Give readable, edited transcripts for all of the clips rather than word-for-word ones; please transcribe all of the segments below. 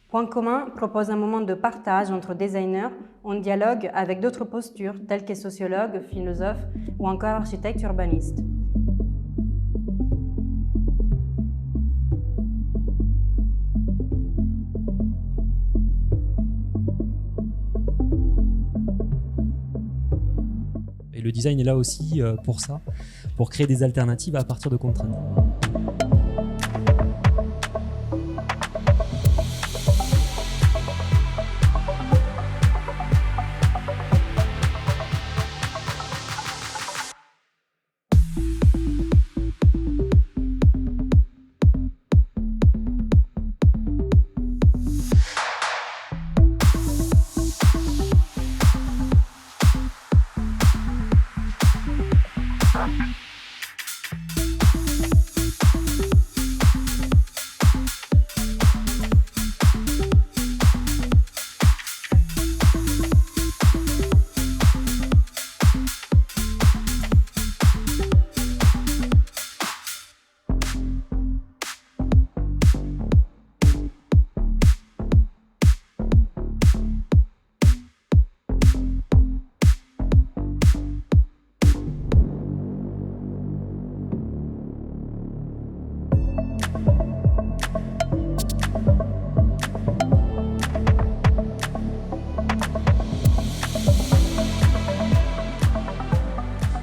Point commun propose un moment de partage entre designers en dialogue avec d'autres postures telles que sociologues, philosophes ou encore architectes urbanistes. Et le design est là aussi pour ça, pour créer des alternatives à partir de contraintes.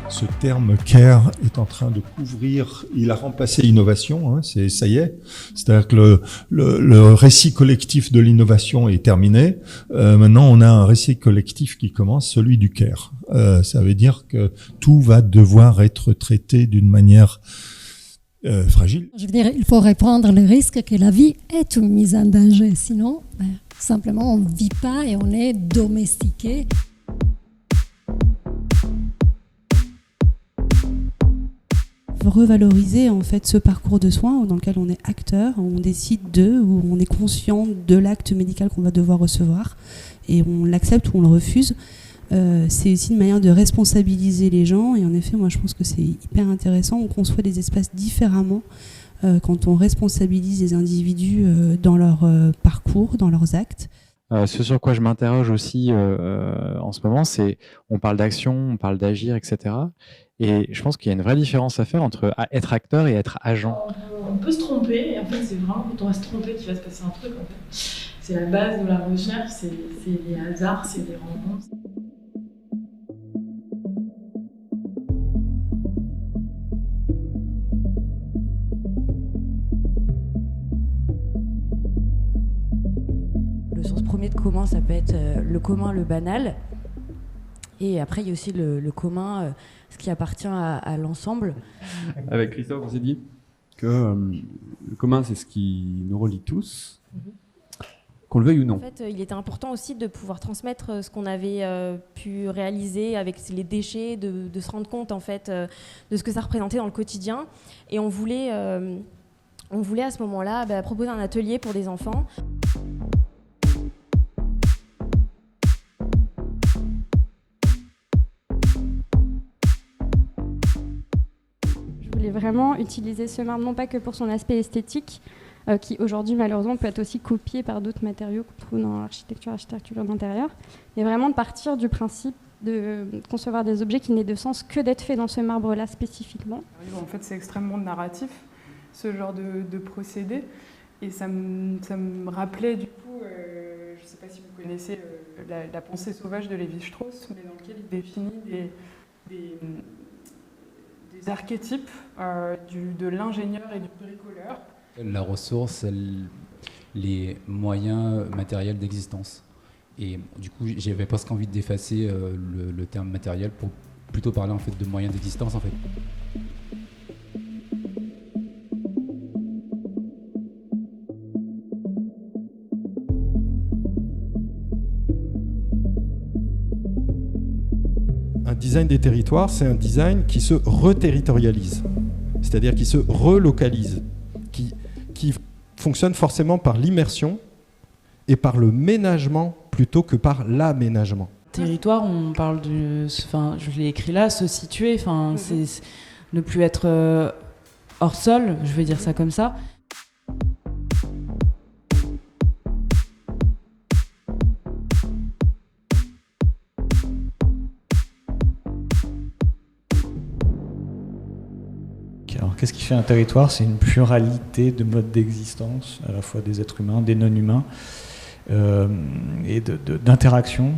Ce terme care est en train de couvrir, il a remplacé innovation, ça y est. C'est-à-dire que le récit collectif de l'innovation est terminé. Maintenant, on a un récit collectif qui commence, celui du care. Ça veut dire que tout va devoir être traité d'une manière fragile. Je veux dire, il faudrait prendre le risque que la vie est une mise en danger. Sinon, simplement, on ne vit pas et on est domestiqué. Revaloriser en fait ce parcours de soins dans lequel on est acteur, on décide de, où on est conscient de l'acte médical qu'on va devoir recevoir et on l'accepte ou on le refuse. C'est aussi une manière de responsabiliser les gens et en effet moi je pense que c'est hyper intéressant, on conçoit des espaces différemment quand on responsabilise les individus dans leur parcours, dans leurs actes. Ce sur quoi je m'interroge aussi en ce moment, c'est on parle d'action, on parle d'agir, etc. Et je pense qu'il y a une vraie différence à faire entre être acteur et être agent. On peut se tromper, et en fait c'est vraiment quand on va se tromper qu'il va se passer un truc. En fait. C'est la base de la recherche, c'est les hasards, c'est les rencontres. Le sens premier de commun, ça peut être le commun, le banal. Et après, il y a aussi le commun, ce qui appartient à l'ensemble. Avec Christophe, on s'est dit que le commun, c'est ce qui nous relie tous, qu'on le veuille ou non. En fait, il était important aussi de pouvoir transmettre ce qu'on avait pu réaliser avec les déchets, de se rendre compte en fait, de ce que ça représentait dans le quotidien. Et on voulait à ce moment-là proposer un atelier pour des enfants. Vraiment utiliser ce marbre non pas que pour son aspect esthétique, qui aujourd'hui malheureusement peut être aussi copié par d'autres matériaux qu'on trouve dans l'architecture d'intérieur, mais vraiment de partir du principe de concevoir des objets qui n'aient de sens que d'être faits dans ce marbre-là spécifiquement. En fait, c'est extrêmement narratif, ce genre de procédé, et ça me rappelait du coup, je ne sais pas si vous connaissez la pensée sauvage de Lévi-Strauss, mais dans lequel il définit des archétypes de l'ingénieur et du bricoleur. La ressource, les moyens matériels d'existence. Et du coup, j'avais presque envie d'effacer le terme matériel pour plutôt parler en fait de moyens d'existence en fait. Un design des territoires, c'est un design qui se reterritorialise, c'est-à-dire qui se relocalise, qui fonctionne forcément par l'immersion et par le ménagement plutôt que par l'aménagement. Territoire, on parle je l'ai écrit là, se situer, c'est ne plus être hors sol, je vais dire ça comme ça. qu'est-ce qui fait un territoire? C'est une pluralité de modes d'existence, à la fois des êtres humains, des non-humains, et d'interactions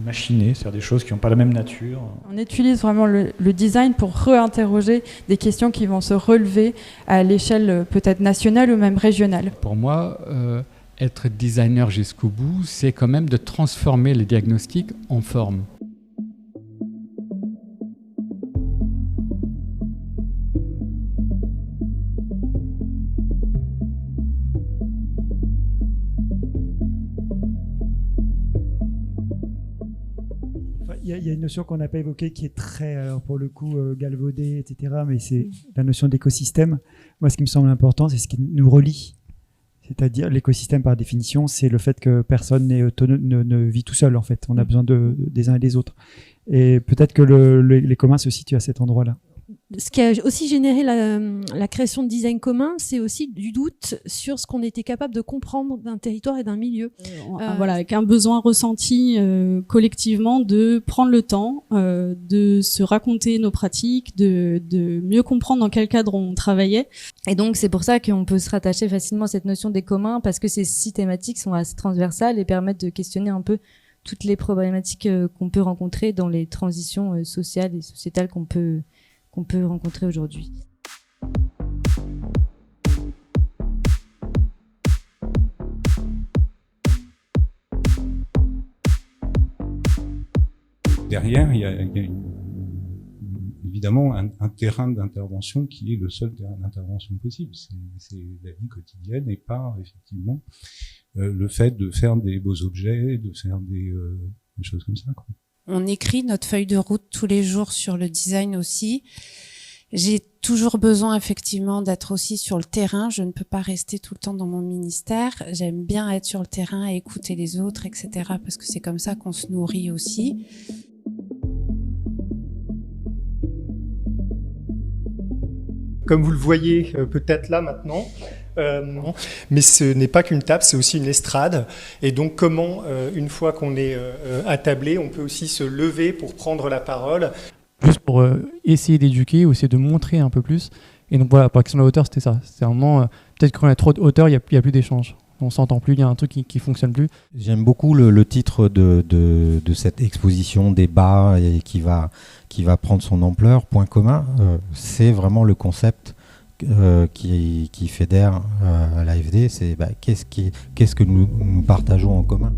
machinées, c'est-à-dire des choses qui n'ont pas la même nature. On utilise vraiment le design pour réinterroger des questions qui vont se relever à l'échelle peut-être nationale ou même régionale. Pour moi, être designer jusqu'au bout, c'est quand même de transformer les diagnostics en forme. Il y a une notion qu'on n'a pas évoquée qui est très, alors pour le coup, galvaudée, etc. Mais c'est la notion d'écosystème. Moi, ce qui me semble important, c'est ce qui nous relie. C'est-à-dire, l'écosystème, par définition, c'est le fait que personne ne vit tout seul, en fait. On a besoin des uns et des autres. Et peut-être que les communs se situent à cet endroit-là. Ce qui a aussi généré la création de design commun, c'est aussi du doute sur ce qu'on était capable de comprendre d'un territoire et d'un milieu. Voilà, avec un besoin ressenti collectivement de prendre le temps, de se raconter nos pratiques, de mieux comprendre dans quel cadre on travaillait. Et donc c'est pour ça qu'on peut se rattacher facilement à cette notion des communs, parce que ces 6 thématiques sont assez transversales et permettent de questionner un peu toutes les problématiques qu'on peut rencontrer dans les transitions sociales et sociétales qu'on peut rencontrer aujourd'hui. Derrière, il y a évidemment un terrain d'intervention qui est le seul terrain d'intervention possible. C'est la vie quotidienne et pas effectivement le fait de faire des beaux objets, de faire des choses comme ça, quoi. On écrit notre feuille de route tous les jours sur le design aussi. J'ai toujours besoin effectivement d'être aussi sur le terrain. Je ne peux pas rester tout le temps dans mon ministère. J'aime bien être sur le terrain, écouter les autres, etc. parce que c'est comme ça qu'on se nourrit aussi. Comme vous le voyez peut-être là maintenant, mais ce n'est pas qu'une table, c'est aussi une estrade. Et donc comment, une fois qu'on est attablé, on peut aussi se lever pour prendre la parole. Juste pour essayer d'éduquer ou essayer de montrer un peu plus. Et donc voilà, par question de la hauteur, c'était ça. C'est vraiment, peut-être que quand il y a trop de hauteur, il n'y a plus d'échange. On s'entend plus, il y a un truc qui fonctionne plus. J'aime beaucoup le titre de cette exposition, débat, et qui va prendre son ampleur. Point commun, c'est vraiment le concept qui fédère l'AFD. C'est qu'est-ce que nous partageons en commun.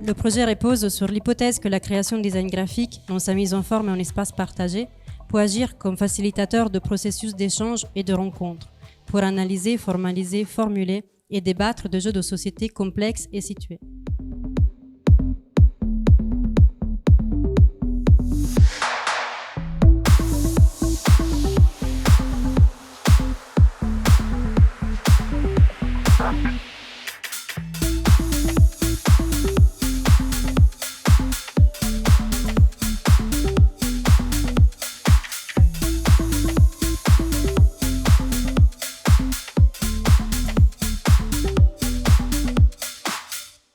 Le projet repose sur l'hypothèse que la création de design graphique, dans sa mise en forme et en espace partagé, peut agir comme facilitateur de processus d'échange et de rencontres, pour analyser, formaliser, formuler et débattre de jeux de société complexes et situés.